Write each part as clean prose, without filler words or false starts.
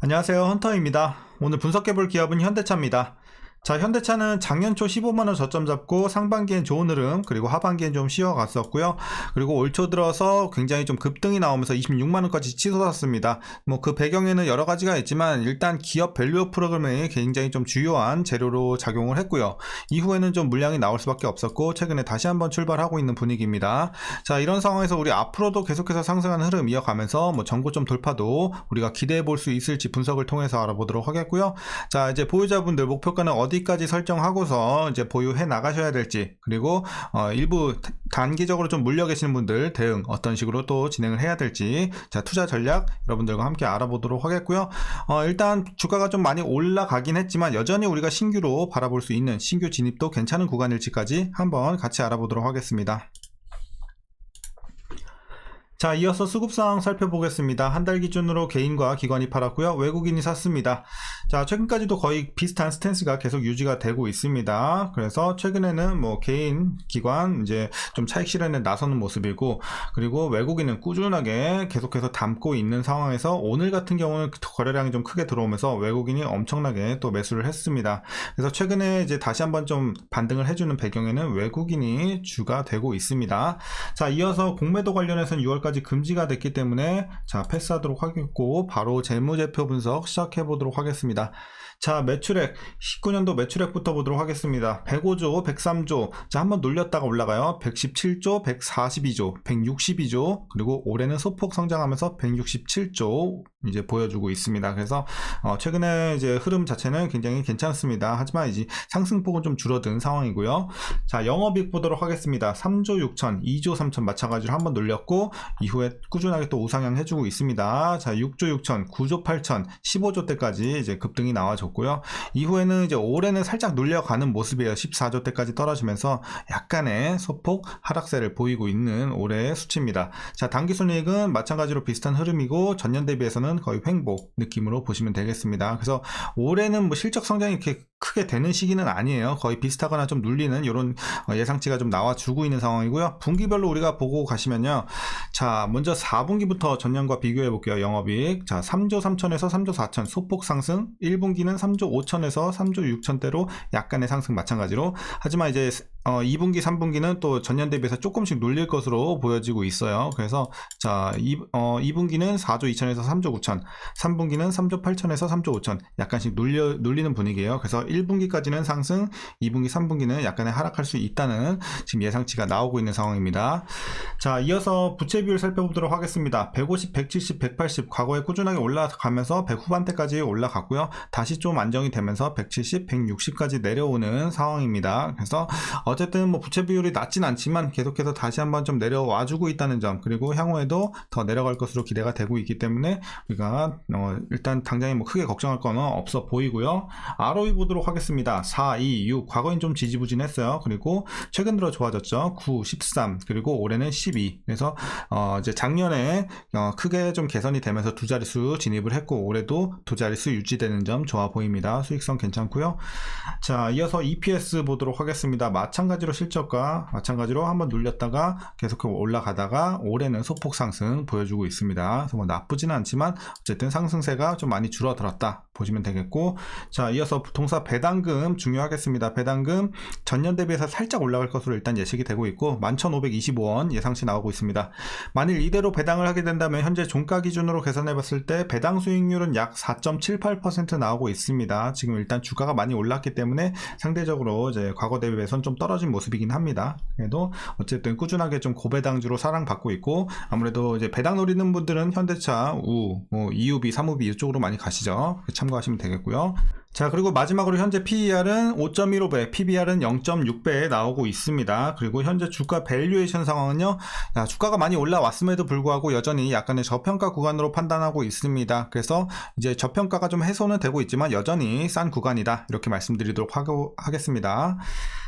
안녕하세요, 헌터입니다. 오늘 분석해볼 기업은 현대차입니다. 자, 현대차는 작년 초 15만원 저점 잡고 상반기엔 좋은 흐름, 그리고 하반기엔 좀 쉬어갔었고요. 그리고 올 초 들어서 굉장히 좀 급등이 나오면서 26만원까지 치솟았습니다. 뭐 그 배경에는 여러 가지가 있지만 일단 기업 밸류업 프로그램이 굉장히 좀 주요한 재료로 작용을 했고요. 이후에는 좀 물량이 나올 수밖에 없었고 최근에 다시 한번 출발하고 있는 분위기입니다. 자, 이런 상황에서 우리 앞으로도 계속해서 상승하는 흐름 이어가면서 뭐 전고점 돌파도 우리가 기대해 볼 수 있을지 분석을 통해서 알아보도록 하겠고요. 자, 이제 보유자분들 목표가는 어디까지 설정하고서 이제 보유해 나가셔야 될지, 그리고 일부 단기적으로 좀 물려 계시는 분들 대응 어떤 식으로 또 진행을 해야 될지, 자, 투자 전략 여러분들과 함께 알아보도록 하겠고요. 일단 주가가 좀 많이 올라가긴 했지만 여전히 우리가 신규로 바라볼 수 있는 신규 진입도 괜찮은 구간일지까지 한번 같이 알아보도록 하겠습니다. 자, 이어서 수급 상황 살펴보겠습니다. 한 달 기준으로 개인과 기관이 팔았고요. 외국인이 샀습니다. 자, 최근까지도 거의 비슷한 스탠스가 계속 유지가 되고 있습니다. 그래서 최근에는 뭐 개인, 기관 이제 좀 차익 실현에 나서는 모습이고, 그리고 외국인은 꾸준하게 계속해서 담고 있는 상황에서 오늘 같은 경우는 거래량이 좀 크게 들어오면서 외국인이 엄청나게 또 매수를 했습니다. 그래서 최근에 이제 다시 한번 좀 반등을 해주는 배경에는 외국인이 주가 되고 있습니다. 자, 이어서 공매도 관련해서는 6월까지 금지가 됐기 때문에 자, 패스하도록 하겠고 바로 재무제표 분석 시작해 보도록 하겠습니다. 자, 매출액 19년도 매출액부터 보도록 하겠습니다. 105조, 103조, 자, 한번 눌렸다가 올라가요. 117조, 142조, 162조, 그리고 올해는 소폭 성장하면서 167조 이제 보여주고 있습니다. 그래서 최근에 이제 흐름 자체는 굉장히 괜찮습니다. 하지만 이제 상승폭은 좀 줄어든 상황이고요. 자, 영업이익 보도록 하겠습니다. 3조 6천, 2조 3천 마찬가지로 한번 눌렸고 이후에 꾸준하게 또 우상향 해주고 있습니다. 자, 6조 6천, 9조 8천, 15조 대까지 이제 급등이 나와줬고요. 이후에는 이제 올해는 살짝 눌려가는 모습이에요. 14조 대까지 떨어지면서 약간의 소폭 하락세를 보이고 있는 올해의 수치입니다. 자, 당기순이익은 마찬가지로 비슷한 흐름이고 전년 대비해서는 거의 횡보 느낌으로 보시면 되겠습니다. 그래서 올해는 뭐 실적 성장이 이렇게 크게 되는 시기는 아니에요. 거의 비슷하거나 좀 눌리는 이런 예상치가 좀 나와주고 있는 상황이고요. 분기별로 우리가 보고 가시면요. 자, 먼저 4분기부터 전년과 비교해 볼게요. 영업이익. 자, 3조 3천에서 3조 4천 소폭 상승. 1분기는 3조 5천에서 3조 6천대로 약간의 상승 마찬가지로. 하지만 이제 2분기, 3분기는 또 전년 대비해서 조금씩 눌릴 것으로 보여지고 있어요. 그래서 자, 2분기는 4조 2천에서 3조 9천, 3분기는 3조 8천에서 3조 5천 약간씩 눌리는 분위기예요. 그래서 1분기까지는 상승, 2분기, 3분기는 약간의 하락할 수 있다는 지금 예상치가 나오고 있는 상황입니다. 자, 이어서 부채 비율 살펴보도록 하겠습니다. 150, 170, 180 과거에 꾸준하게 올라가면서 100 후반대까지 올라갔고요. 다시 좀 안정이 되면서 170, 160까지 내려오는 상황입니다. 그래서 어쨌든 뭐 부채 비율이 낮진 않지만 계속해서 다시 한번 좀 내려와주고 있다는 점, 그리고 향후에도 더 내려갈 것으로 기대가 되고 있기 때문에 우리가 일단 당장에 뭐 크게 걱정할 건 없어 보이고요. ROE 보도록 하겠습니다. 4, 2, 6 과거엔 좀 지지부진했어요. 그리고 최근 들어 좋아졌죠. 9, 13 그리고 올해는 12. 그래서 이제 작년에 크게 좀 개선이 되면서 두 자릿수 진입을 했고 올해도 두 자릿수 유지되는 점 좋아 보입니다. 수익성 괜찮고요. 자, 이어서 EPS 보도록 하겠습니다. 마찬가지로 실적과 마찬가지로 한번 눌렸다가 계속 올라가다가 올해는 소폭 상승 보여주고 있습니다. 그래서 뭐 나쁘지는 않지만 어쨌든 상승세가 좀 많이 줄어들었다 보시면 되겠고, 자, 이어서 동사 배당금 중요하겠습니다. 배당금 전년 대비해서 살짝 올라갈 것으로 일단 예측이 되고 있고 11,525원 예상치 나오고 있습니다. 만일 이대로 배당을 하게 된다면 현재 종가 기준으로 계산해 봤을 때 배당 수익률은 약 4.78% 나오고 있습니다. 지금 일단 주가가 많이 올랐기 때문에 상대적으로 이제 과거 대비해서는 좀 떨어진 모습이긴 합니다. 그래도 어쨌든 꾸준하게 좀 고배당주로 사랑받고 있고, 아무래도 이제 배당 노리는 분들은 현대차, 뭐 EUB, 3우B 이쪽으로 많이 가시죠. 참고하시면 되겠고요. 자, 그리고 마지막으로 현재 PER은 5.15배, PBR은 0.6배에 나오고 있습니다. 그리고 현재 주가 밸류에이션 상황은요, 주가가 많이 올라왔음에도 불구하고 여전히 약간의 저평가 구간으로 판단하고 있습니다. 그래서 이제 저평가가 좀 해소는 되고 있지만 여전히 싼 구간이다, 이렇게 말씀드리도록 하겠습니다.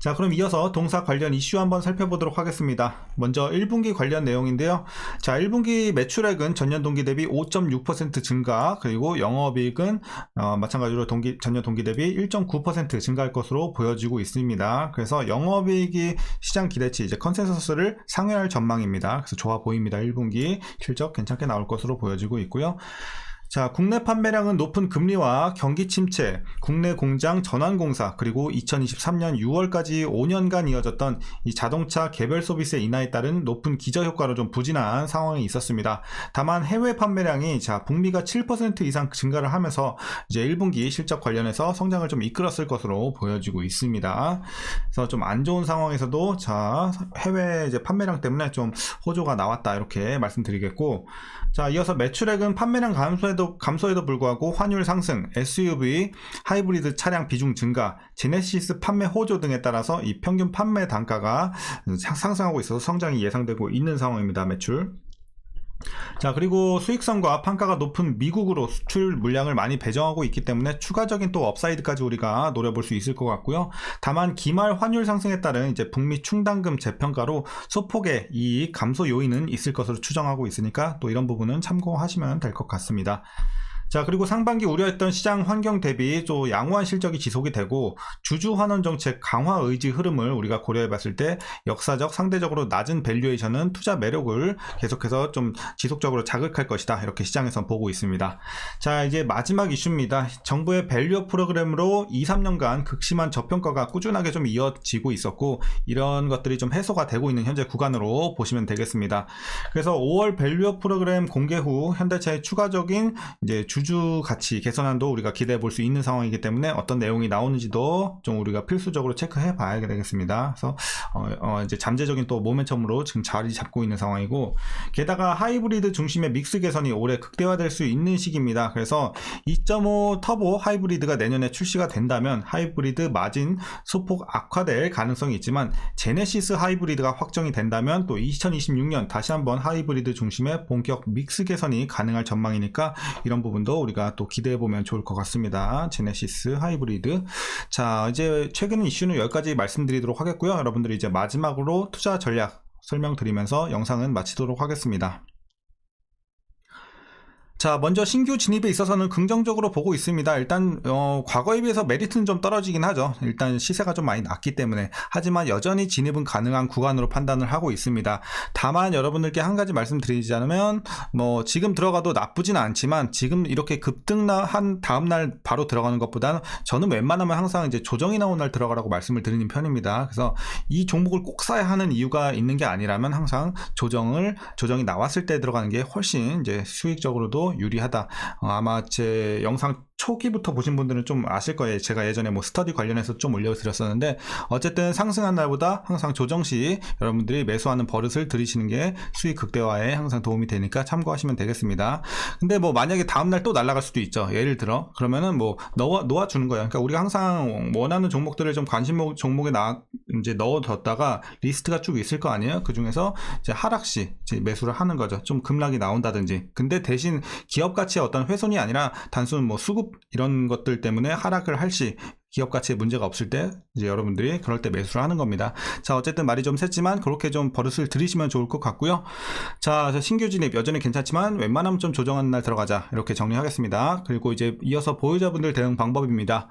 자, 그럼 이어서 동사 관련 이슈 한번 살펴보도록 하겠습니다. 먼저 1분기 관련 내용인데요. 자, 1분기 매출액은 전년 동기 대비 5.6% 증가, 그리고 영업이익은 마찬가지로 전년 동기 대비 1.9% 증가할 것으로 보여지고 있습니다. 그래서 영업이익이 시장 기대치 이제 컨센서스를 상회할 전망입니다. 그래서 좋아 보입니다. 1분기 실적 괜찮게 나올 것으로 보여지고 있고요. 자, 국내 판매량은 높은 금리와 경기 침체, 국내 공장 전환 공사, 그리고 2023년 6월까지 5년간 이어졌던 이 자동차 개별 소비세 인하에 따른 높은 기저 효과로 좀 부진한 상황이 있었습니다. 다만 해외 판매량이 북미가 7% 이상 증가를 하면서 이제 1분기 실적 관련해서 성장을 좀 이끌었을 것으로 보여지고 있습니다. 그래서 좀 안 좋은 상황에서도 해외 이제 판매량 때문에 좀 호조가 나왔다, 이렇게 말씀드리겠고, 자, 이어서 매출액은 판매량 감소에도 불구하고 환율 상승, SUV, 하이브리드 차량 비중 증가, 제네시스 판매 호조 등에 따라서 이 평균 판매 단가가 상승하고 있어서 성장이 예상되고 있는 상황입니다. 매출. 자, 그리고 수익성과 판가가 높은 미국으로 수출 물량을 많이 배정하고 있기 때문에 추가적인 또 업사이드까지 우리가 노려볼 수 있을 것 같고요. 다만 기말 환율 상승에 따른 이제 북미 충당금 재평가로 소폭의 이익 감소 요인은 있을 것으로 추정하고 있으니까 또 이런 부분은 참고하시면 될 것 같습니다. 자, 그리고 상반기 우려했던 시장 환경 대비 또 양호한 실적이 지속이 되고 주주 환원 정책 강화 의지 흐름을 우리가 고려해 봤을 때 역사적 상대적으로 낮은 밸류에이션은 투자 매력을 계속해서 좀 지속적으로 자극할 것이다, 이렇게 시장에서 보고 있습니다. 자, 이제 마지막 이슈입니다. 정부의 밸류업 프로그램으로 2-3년간 극심한 저평가가 꾸준하게 좀 이어지고 있었고 이런 것들이 좀 해소가 되고 있는 현재 구간으로 보시면 되겠습니다. 그래서 5월 밸류업 프로그램 공개 후 현대차의 추가적인 이제 주주 가치 개선안도 우리가 기대해 볼 수 있는 상황이기 때문에 어떤 내용이 나오는지도 좀 우리가 필수적으로 체크해 봐야 되겠습니다. 그래서 이제 잠재적인 또 모멘텀으로 지금 자리 잡고 있는 상황이고, 게다가 하이브리드 중심의 믹스 개선이 올해 극대화될 수 있는 시기입니다. 그래서 2.5 터보 하이브리드가 내년에 출시가 된다면 하이브리드 마진 소폭 악화될 가능성이 있지만 제네시스 하이브리드가 확정이 된다면 또 2026년 다시 한번 하이브리드 중심의 본격 믹스 개선이 가능할 전망이니까 이런 부분도 우리가 또 기대해보면 좋을 것 같습니다. 제네시스 하이브리드. 자, 이제 최근 이슈는 여기까지 말씀드리도록 하겠고요. 여러분들이 이제 마지막으로 투자 전략 설명드리면서 영상은 마치도록 하겠습니다. 자, 먼저 신규 진입에 있어서는 긍정적으로 보고 있습니다. 일단 과거에 비해서 메리트는 좀 떨어지긴 하죠. 일단 시세가 좀 많이 낮기 때문에. 하지만 여전히 진입은 가능한 구간으로 판단을 하고 있습니다. 다만 여러분들께 한 가지 말씀드리자면 지금 들어가도 나쁘진 않지만 지금 이렇게 급등한 다음날 바로 들어가는 것보다는 저는 웬만하면 항상 이제 조정이 나온 날 들어가라고 말씀을 드리는 편입니다. 그래서 이 종목을 꼭 사야 하는 이유가 있는 게 아니라면 항상 조정이 나왔을 때 들어가는 게 훨씬 이제 수익적으로도 유리하다. 아마 제 영상 초기부터 보신 분들은 좀 아실 거예요. 제가 예전에 스터디 관련해서 좀 올려드렸었는데 어쨌든 상승한 날보다 항상 조정 시 여러분들이 매수하는 버릇을 들이시는 게 수익 극대화에 항상 도움이 되니까 참고하시면 되겠습니다. 근데 만약에 다음날 또 날아갈 수도 있죠. 예를 들어 그러면은 놓아주는 거예요. 그러니까 우리가 항상 원하는 종목들을 좀 관심 종목에 이제 넣어뒀다가 리스트가 쭉 있을 거 아니에요. 그 중에서 이제 하락 시 이제 매수를 하는 거죠. 좀 급락이 나온다든지. 근데 대신 기업 가치의 어떤 훼손이 아니라 단순 수급 이런 것들 때문에 하락을 할 시 기업 가치에 문제가 없을 때 이제 여러분들이 그럴 때 매수를 하는 겁니다. 자, 어쨌든 말이 좀 셌지만 그렇게 좀 버릇을 들이시면 좋을 것 같고요. 자, 신규 진입 여전히 괜찮지만 웬만하면 좀 조정하는 날 들어가자, 이렇게 정리하겠습니다. 그리고 이제 이어서 보유자분들 대응 방법입니다.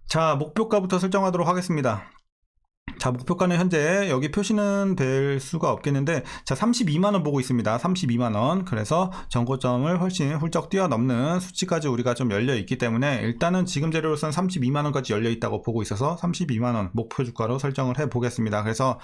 자, 목표가부터 설정하도록 하겠습니다. 자, 목표가는 현재 여기 표시는 될 수가 없겠는데, 자, 32만원 보고 있습니다. 32만원. 그래서 전고점을 훨씬 훌쩍 뛰어넘는 수치까지 우리가 좀 열려 있기 때문에 일단은 지금 재료로서는 32만원까지 열려 있다고 보고 있어서 32만원 목표 주가로 설정을 해 보겠습니다. 그래서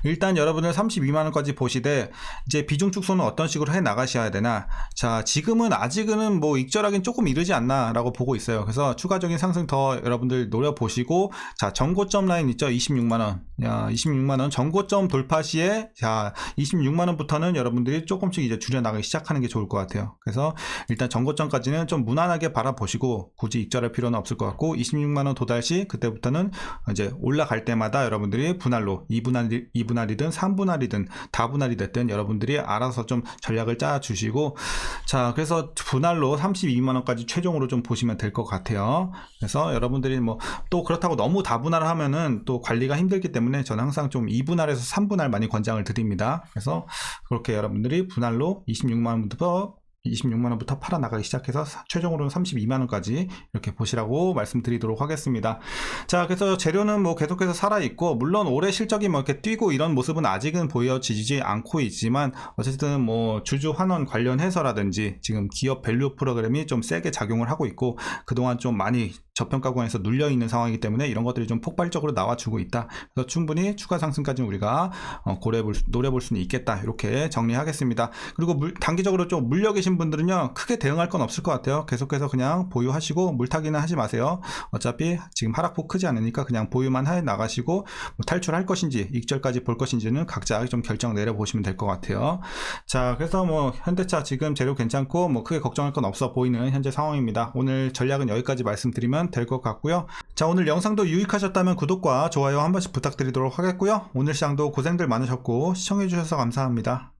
일단 여러분들 32만원까지 보시되 이제 비중 축소는 어떤 식으로 해 나가셔야 되나. 자, 지금은 아직은 익절하긴 조금 이르지 않나 라고 보고 있어요. 그래서 추가적인 상승 더 여러분들 노려보시고, 자, 전고점 라인 있죠? 26만원. 26만원 전고점 돌파 시에, 자, 26만원부터는 여러분들이 조금씩 이제 줄여나가기 시작하는 게 좋을 것 같아요. 그래서 일단 전고점까지는 좀 무난하게 바라보시고 굳이 익절할 필요는 없을 것 같고, 26만원 도달 시 그때부터는 이제 올라갈 때마다 여러분들이 분할로 2분할이든 3분할이든 다분할이 됐든 여러분들이 알아서 좀 전략을 짜 주시고, 자, 그래서 분할로 32만원까지 최종으로 좀 보시면 될 것 같아요. 그래서 여러분들이 또 그렇다고 너무 다분할을 하면은 또 관리가 힘들기 때문에 저는 항상 좀 2분할에서 3분할 많이 권장을 드립니다. 그래서 그렇게 여러분들이 분할로 26만원부터 26만원부터 팔아 나가기 시작해서 최종으로는 32만원까지 이렇게 보시라고 말씀드리도록 하겠습니다. 자, 그래서 재료는 뭐 계속해서 살아있고, 물론 올해 실적이 뭐 이렇게 뛰고 이런 모습은 아직은 보여지지 않고 있지만, 어쨌든 뭐 주주 환원 관련해서라든지 지금 기업 밸류 프로그램이 좀 세게 작용을 하고 있고, 그동안 좀 많이 저평가권에서 눌려있는 상황이기 때문에 이런 것들이 좀 폭발적으로 나와주고 있다. 그래서 충분히 추가 상승까지는 우리가 노려볼 수는 있겠다. 이렇게 정리하겠습니다. 그리고 단기적으로 좀 물려 계신 분들은요, 크게 대응할 건 없을 것 같아요. 계속해서 그냥 보유하시고 물타기는 하지 마세요. 어차피 지금 하락폭 크지 않으니까 그냥 보유만 해 나가시고, 뭐 탈출할 것인지 익절까지 볼 것인지는 각자 좀 결정 내려보시면 될 것 같아요. 자, 그래서 뭐 현대차 지금 재료 괜찮고 뭐 크게 걱정할 건 없어 보이는 현재 상황입니다. 오늘 전략은 여기까지 말씀드리면 될 것 같고요. 자, 오늘 영상도 유익하셨다면 구독과 좋아요 한 번씩 부탁드리도록 하겠고요. 오늘 시장도 고생들 많으셨고 시청해주셔서 감사합니다.